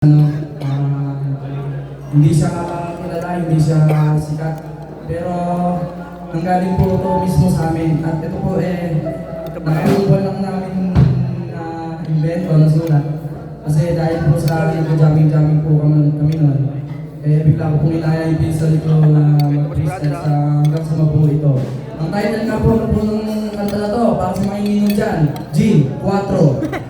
Hindi siya kilala, hindi siya sikat. Pero nanggaling po ito mismo sa amin. At ito po nakaiwan lang namin na invent o nasulat. Kasi dahil po sa nag-jamming po kami noon, bigla ko pong inaya yung pinsel ko na mag-freestyle hanggang sa mabuo ito. Ang title nga po ng kanta na to, para sa mga ininom dyan, G, 4.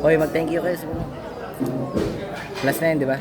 Oy, mag-thank you kayo sa mga. Last na yun, di ba?